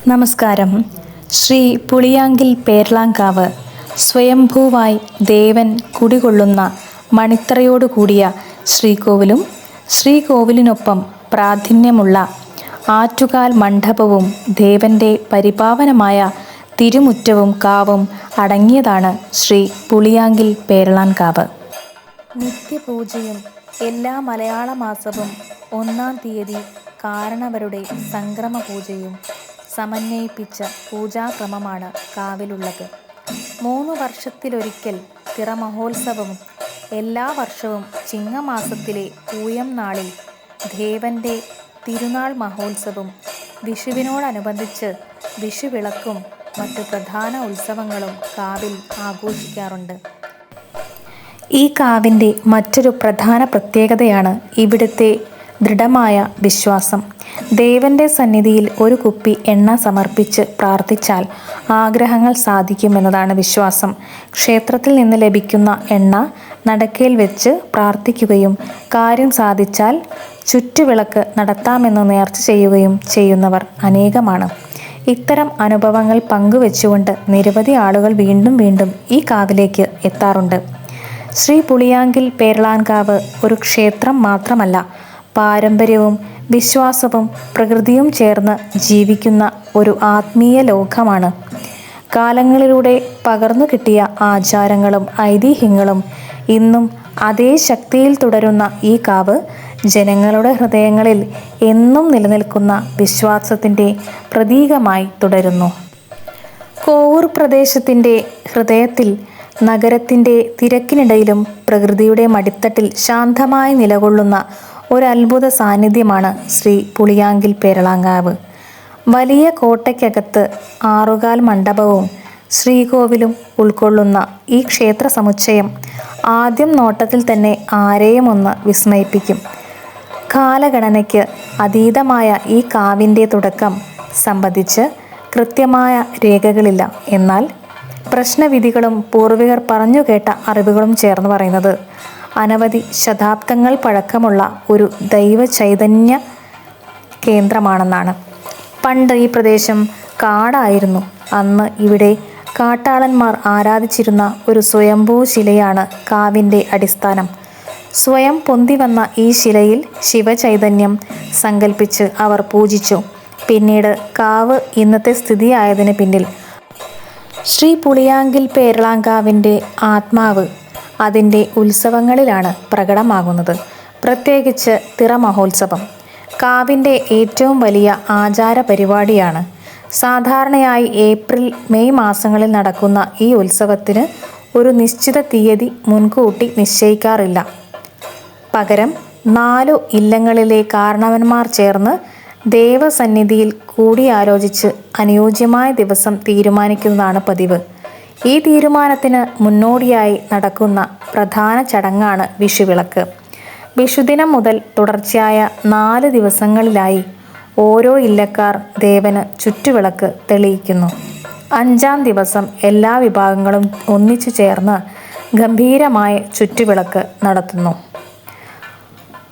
നമസ്കാരം. ശ്രീ പുളിയാങ്കിൽ പേർലാങ്കാവ് സ്വയംഭൂവായി ദേവൻ കുടികൊള്ളുന്ന മണിത്തറയോടുകൂടിയ ശ്രീകോവിലും ശ്രീകോവിലിനൊപ്പം പ്രാധാന്യമുള്ള ആറ്റുകാൽ മണ്ഡപവും ദേവൻ്റെ പരിപാവനമായ തിരുമുറ്റവും കാവും അടങ്ങിയതാണ് ശ്രീ പുളിയാങ്കിൽ പേർലാൻകാവ്. നിത്യപൂജയും എല്ലാ മലയാള മാസവും 1-ാം തീയതി കാരണവരുടെ സംക്രമ പൂജയും സമന്വയിപ്പിച്ച പൂജാക്രമമാണ് കാവിലുള്ളത്. 3 വർഷത്തിലൊരിക്കൽ തിറമഹോത്സവവും എല്ലാ വർഷവും ചിങ്ങമാസത്തിലെ പൂയം നാളിൽ ദേവൻ്റെ തിരുനാൾ മഹോത്സവം, വിഷുവിനോടനുബന്ധിച്ച് വിഷുവിളക്കും മറ്റു പ്രധാന ഉത്സവങ്ങളും കാവിൽ ആഘോഷിക്കാറുണ്ട്. ഈ കാവിൻ്റെ മറ്റൊരു പ്രധാന പ്രത്യേകതയാണ് ഇവിടുത്തെ ദൃഢമായ വിശ്വാസം. ദേവൻ്റെ സന്നിധിയിൽ ഒരു കുപ്പി എണ്ണ സമർപ്പിച്ച് പ്രാർത്ഥിച്ചാൽ ആഗ്രഹങ്ങൾ സാധിക്കുമെന്നതാണ് വിശ്വാസം. ക്ഷേത്രത്തിൽ നിന്ന് ലഭിക്കുന്ന എണ്ണ നടക്കയിൽ വെച്ച് പ്രാർത്ഥിക്കുകയും കാര്യം സാധിച്ചാൽ ചുറ്റുവിളക്ക് നടത്താമെന്ന് നേർച്ച ചെയ്യുകയും ചെയ്യുന്നവർ അനേകമാണ്. ഇത്തരം അനുഭവങ്ങൾ പങ്കുവെച്ചുകൊണ്ട് നിരവധി ആളുകൾ വീണ്ടും വീണ്ടും ഈ കാവിലേക്ക് എത്താറുണ്ട്. ശ്രീ പുളിയാങ്കിൽ പേർലാൻകാവ് ഒരു ക്ഷേത്രം മാത്രമല്ല, പാരമ്പര്യവും വിശ്വാസവും പ്രകൃതിയും ചേർന്ന് ജീവിക്കുന്ന ഒരു ആത്മീയ ലോകമാണ്. കാലങ്ങളിലൂടെ പകർന്നു കിട്ടിയ ആചാരങ്ങളും ഐതിഹ്യങ്ങളും ഇന്നും അതേ ശക്തിയിൽ തുടരുന്ന ഈ കാവ് ജനങ്ങളുടെ ഹൃദയങ്ങളിൽ എന്നും നിലനിൽക്കുന്ന വിശ്വാസത്തിൻ്റെ പ്രതീകമായി തുടരുന്നു. കോവൂർ പ്രദേശത്തിൻ്റെ ഹൃദയത്തിൽ, നഗരത്തിൻ്റെ തിരക്കിനിടയിലും പ്രകൃതിയുടെ മടിത്തട്ടിൽ ശാന്തമായി നിലകൊള്ളുന്ന ഒരത്ഭുത സാന്നിധ്യമാണ് ശ്രീ പുളിയാങ്കിൽ പേർലാങ്കാവ്. വലിയ കോട്ടയ്ക്കകത്ത് 6-കാൽ മണ്ഡപവും ശ്രീകോവിലും ഉൾക്കൊള്ളുന്ന ഈ ക്ഷേത്ര സമുച്ചയം ആദ്യം നോട്ടത്തിൽ തന്നെ ആരെയും ഒന്ന് വിസ്മയിപ്പിക്കും. കാലഗണനയ്ക്ക് അതീതമായ ഈ കാവിൻ്റെ തുടക്കം സംബന്ധിച്ച് കൃത്യമായ രേഖകളില്ല. എന്നാൽ പ്രശ്നവിധികളും പൂർവികർ പറഞ്ഞുകേട്ട അറിവുകളും ചേർന്ന് പറയുന്നത് അനവധി ശതാബ്ദങ്ങൾ പഴക്കമുള്ള ഒരു ദൈവ ചൈതന്യ കേന്ദ്രമാണെന്നാണ്. പണ്ട് ഈ പ്രദേശം കാടായിരുന്നു. അന്ന് ഇവിടെ കാട്ടാളന്മാർ ആരാധിച്ചിരുന്ന ഒരു സ്വയംഭൂ ശിലയാണ് കാവിൻ്റെ അടിസ്ഥാനം. സ്വയം പൊന്തി വന്ന ഈ ശിലയിൽ ശിവചൈതന്യം സങ്കല്പിച്ച് അവർ പൂജിച്ചു. പിന്നീട് കാവ് ഇന്നത്തെ സ്ഥിതിയായതിന് പിന്നിൽ ശ്രീ പുളിയാങ്കിൽ പേർലാങ്കാവിൻ്റെ ആത്മാവ് അതിൻ്റെ ഉത്സവങ്ങളിലാണ് പ്രകടമാകുന്നത്. പ്രത്യേകിച്ച് തിറമഹോത്സവം കാവിൻ്റെ ഏറ്റവും വലിയ ആചാര പരിപാടിയാണ്. സാധാരണയായി ഏപ്രിൽ മെയ് മാസങ്ങളിൽ നടക്കുന്ന ഈ ഉത്സവത്തിന് ഒരു നിശ്ചിത തീയതി മുൻകൂട്ടി നിശ്ചയിക്കാറില്ല. പകരം 4 ഇല്ലങ്ങളിലെ കാരണവന്മാർ ചേർന്ന് ദേവസന്നിധിയിൽ കൂടിയാലോചിച്ച് അനുയോജ്യമായ ദിവസം തീരുമാനിക്കുന്നതാണ് പതിവ്. ഈ തീരുമാനത്തിന് മുന്നോടിയായി നടക്കുന്ന പ്രധാന ചടങ്ങാണ് വിഷുവിളക്ക്. വിഷുദിനം മുതൽ തുടർച്ചയായ 4 ദിവസങ്ങളിലായി ഓരോ ഇല്ലക്കാർ ദേവന് ചുറ്റുവിളക്ക് തെളിയിക്കുന്നു. 5-ാം ദിവസം എല്ലാ വിഭാഗങ്ങളും ഒന്നിച്ചു ചേർന്ന് ഗംഭീരമായ ചുറ്റുവിളക്ക് നടത്തുന്നു.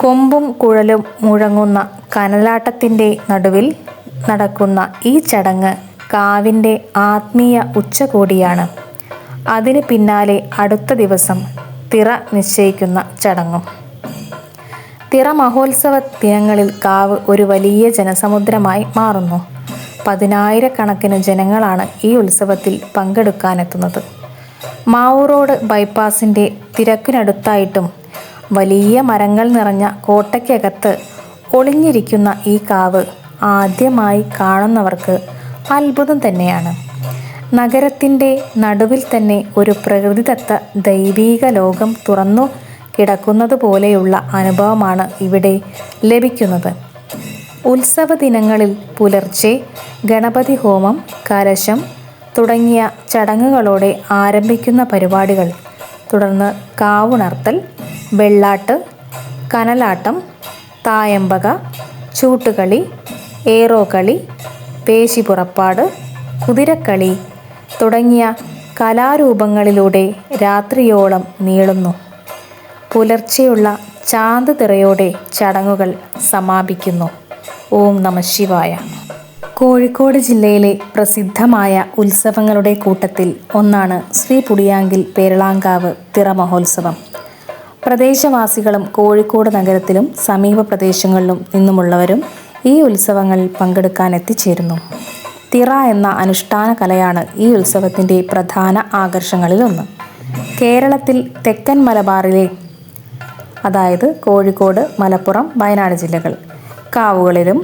കൊമ്പും കുഴലും മുഴങ്ങുന്ന കനലാട്ടത്തിൻ്റെ നടുവിൽ നടക്കുന്ന ഈ ചടങ്ങ് കാവിൻ്റെ ആത്മീയ ഉച്ചകോടിയാണ്. അതിന് പിന്നാലെ അടുത്ത ദിവസം തിറ നിശ്ചയിക്കുന്ന ചടങ്ങും. തിറ മഹോത്സവ ദിനങ്ങളിൽ കാവ് ഒരു വലിയ ജനസമുദ്രമായി മാറുന്നു. 10,000-കണക്കിന് ജനങ്ങളാണ് ഈ ഉത്സവത്തിൽ പങ്കെടുക്കാനെത്തുന്നത്. മാവൂർ റോഡ് ബൈപ്പാസിൻ്റെ തിരക്കിനടുത്തായിട്ടും വലിയ മരങ്ങൾ നിറഞ്ഞ കോട്ടയ്ക്കകത്ത് ഒളിഞ്ഞിരിക്കുന്ന ഈ കാവ് ആദ്യമായി കാണുന്നവർക്ക് അത്ഭുതം തന്നെയാണ്. നഗരത്തിൻ്റെ നടുവിൽ തന്നെ ഒരു പ്രകൃതിദത്ത ദൈവീക ലോകം തുറന്നു കിടക്കുന്നത് പോലെയുള്ള അനുഭവമാണ് ഇവിടെ ലഭിക്കുന്നത്. ഉത്സവ ദിനങ്ങളിൽ പുലർച്ചെ ഗണപതി ഹോമം, കലശം തുടങ്ങിയ ചടങ്ങുകളോടെ ആരംഭിക്കുന്ന പരിപാടികൾ തുടർന്ന് കാവുണർത്തൽ, വെള്ളാട്ട്, കനലാട്ടം, തായമ്പക, ചൂട്ടുകളി, ഏറോക്കളി, പേശിപുറപ്പാട്, കുതിരക്കളി തുടങ്ങിയ കലാരൂപങ്ങളിലൂടെ രാത്രിയോളം നീളുന്നു. പുലർച്ചെയുള്ള ചാന്ത് തിറയോടെ ചടങ്ങുകൾ സമാപിക്കുന്നു. ഓം നമഃ ശിവായ. കോഴിക്കോട് ജില്ലയിലെ പ്രസിദ്ധമായ ഉത്സവങ്ങളുടെ കൂട്ടത്തിൽ ഒന്നാണ് ശ്രീ പുളിയാങ്കിൽ പേരളാങ്കാവ് തിറ മഹോത്സവം. പ്രദേശവാസികളും കോഴിക്കോട് നഗരത്തിലും സമീപ പ്രദേശങ്ങളിലും നിന്നുമുള്ളവരും ഈ ഉത്സവങ്ങളിൽ പങ്കെടുക്കാൻ എത്തിച്ചേരുന്നു. തിറ എന്ന അനുഷ്ഠാന കലയാണ് ഈ ഉത്സവത്തിൻ്റെ പ്രധാന ആകർഷങ്ങളിലൊന്ന്. കേരളത്തിൽ തെക്കൻ മലബാറിലെ, അതായത് കോഴിക്കോട്, മലപ്പുറം, വയനാട് ജില്ലകൾ, കാവുകളിലും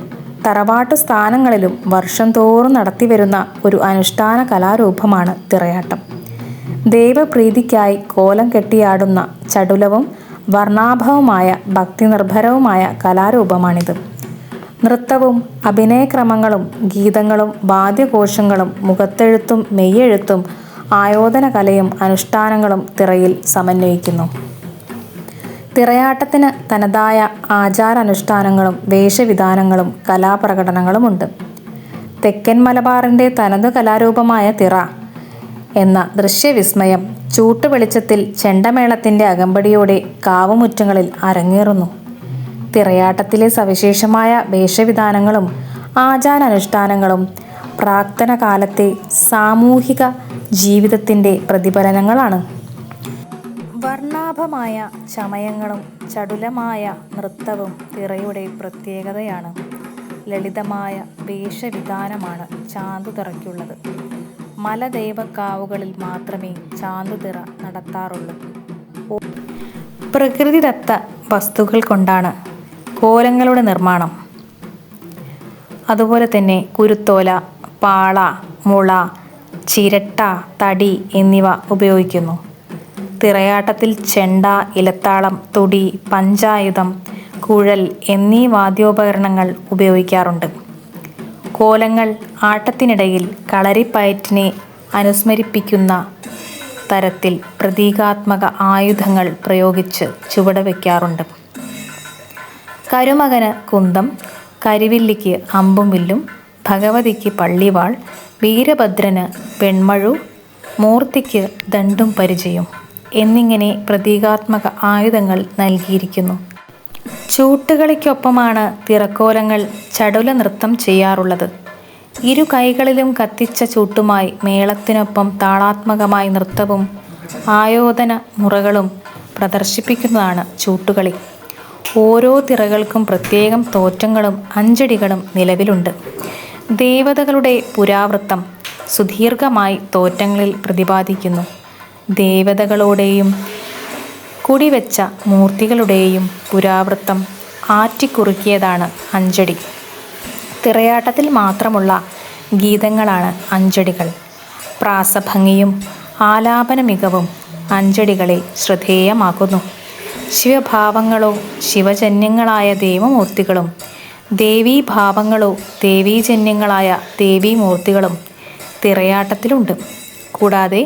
തറവാട്ടു സ്ഥാനങ്ങളിലും വർഷം തോറും നടത്തിവരുന്ന ഒരു അനുഷ്ഠാന കലാരൂപമാണ് തിറയാട്ടം. ദൈവപ്രീതിക്കായി കോലം കെട്ടിയാടുന്ന ചടുലവും വർണ്ണാഭവുമായ ഭക്തിനിർഭരവുമായ കലാരൂപമാണിത്. നൃത്തവും അഭിനയക്രമങ്ങളും ഗീതങ്ങളും വാദ്യഘോഷങ്ങളും മുഖത്തെഴുത്തും മെയ്യെഴുത്തും ആയോധന കലയും അനുഷ്ഠാനങ്ങളും തിറയിൽ സമന്വയിക്കുന്നു. തിറയാട്ടത്തിന് തനതായ ആചാരാനുഷ്ഠാനങ്ങളും വേഷവിധാനങ്ങളും കലാപ്രകടനങ്ങളുമുണ്ട്. തെക്കൻ മലബാറിൻ്റെ തനതു കലാരൂപമായ തിറ എന്ന ദൃശ്യവിസ്മയം ചൂട്ടുവെളിച്ചത്തിൽ ചെണ്ടമേളത്തിൻ്റെ അകമ്പടിയോടെ കാവുമുറ്റങ്ങളിൽ അരങ്ങേറുന്നു. തിറയാട്ടത്തിലെ സവിശേഷമായ വേഷവിധാനങ്ങളും ആചാരാനുഷ്ഠാനങ്ങളും പ്രാക്തന കാലത്തെ സാമൂഹിക ജീവിതത്തിൻ്റെ പ്രതിഫലനങ്ങളാണ്. വർണ്ണാഭമായ ചമയങ്ങളും ചടുലമായ നൃത്തവും തിറയുടെ പ്രത്യേകതയാണ്. ലളിതമായ വേഷവിധാനമാണ് ചാന്തുതിറയ്ക്കുള്ളത്. മലദൈവക്കാവുകളിൽ മാത്രമേ ചാന്തുതിറ നടത്താറുള്ളൂ. പ്രകൃതിദത്ത വസ്തുക്കൾ കൊണ്ടാണ് കോലങ്ങളുടെ നിർമ്മാണം. അതുപോലെ തന്നെ കുരുത്തോല, പാള, മുള, ചിരട്ട, തടി എന്നിവ ഉപയോഗിക്കുന്നു. തിറയാട്ടത്തിൽ ചെണ്ട, ഇലത്താളം, തുടി, പഞ്ചായുധം, കുഴൽ എന്നീ വാദ്യോപകരണങ്ങൾ ഉപയോഗിക്കാറുണ്ട്. കോലങ്ങൾ ആട്ടത്തിനിടയിൽ കളരിപ്പയറ്റിനെ അനുസ്മരിപ്പിക്കുന്ന തരത്തിൽ പ്രതീകാത്മക ആയുധങ്ങൾ പ്രയോഗിച്ച് ചുവടുവെക്കാറുണ്ട്. കരുമകന് കുന്തം, കരിവില്ലിക്ക് അമ്പും വില്ലും, ഭഗവതിക്ക് പള്ളിവാൾ, വീരഭദ്രന് വെൺമഴു, മൂർത്തിക്ക് ദണ്ഡും പരിചയും എന്നിങ്ങനെ പ്രതീകാത്മക ആയുധങ്ങൾ നൽകിയിരിക്കുന്നു. ചൂട്ടുകളിക്കൊപ്പമാണ് തിറക്കോലങ്ങൾ ചടുല നൃത്തം ചെയ്യാറുള്ളത്. ഇരു കൈകളിലും കത്തിച്ച ചൂട്ടുമായി മേളത്തിനൊപ്പം താളാത്മകമായി നൃത്തവും ആയോധന മുറകളും പ്രദർശിപ്പിക്കുന്നതാണ് ചൂട്ടുകളി. ഓരോ തിറകൾക്കും പ്രത്യേകം തോറ്റങ്ങളും അഞ്ചടികളും നിലവിലുണ്ട്. ദേവതകളുടെ പുരാവൃത്തം സുദീർഘമായി തോറ്റങ്ങളിൽ പ്രതിപാദിക്കുന്നു. ദേവതകളുടെയും കുടിവെച്ച മൂർത്തികളുടെയും പുരാവൃത്തം ആറ്റിക്കുറുക്കിയതാണ് അഞ്ചടി. തിറയാട്ടത്തിൽ മാത്രമുള്ള ഗീതങ്ങളാണ് അഞ്ചടികൾ. പ്രാസഭംഗിയും ആലാപന മികവും അഞ്ചടികളെ ശ്രദ്ധേയമാക്കുന്നു. ശിവഭാവങ്ങളോ ശിവജന്യങ്ങളായ ദേവമൂർത്തികളും ദേവീഭാവങ്ങളോ ദേവീജന്യങ്ങളായ ദേവീമൂർത്തികളും തിറയാട്ടത്തിലുണ്ട്. കൂടാതെ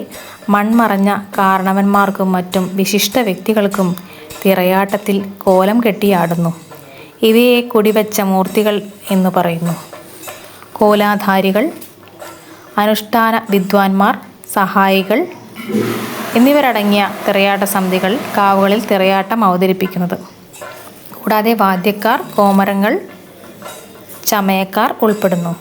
മൺമറഞ്ഞ കാരണവന്മാർക്കും മറ്റും വിശിഷ്ട വ്യക്തികൾക്കും തിറയാട്ടത്തിൽ കോലം കെട്ടിയാടുന്നു. ഇവയെ കുടിവെച്ച മൂർത്തികൾ എന്നു പറയുന്നു. കോലാധാരികൾ, അനുഷ്ഠാന വിദ്വാൻമാർ, സഹായികൾ എന്നിവരടങ്ങിയ തിറയാട്ട സമിതികൾ കാവുകളിൽ തിറയാട്ടം അവതരിപ്പിക്കുന്നത്. കൂടാതെ വാദ്യക്കാർ, കോമരങ്ങൾ, ചമയക്കാർ ഉൾപ്പെടുന്നു.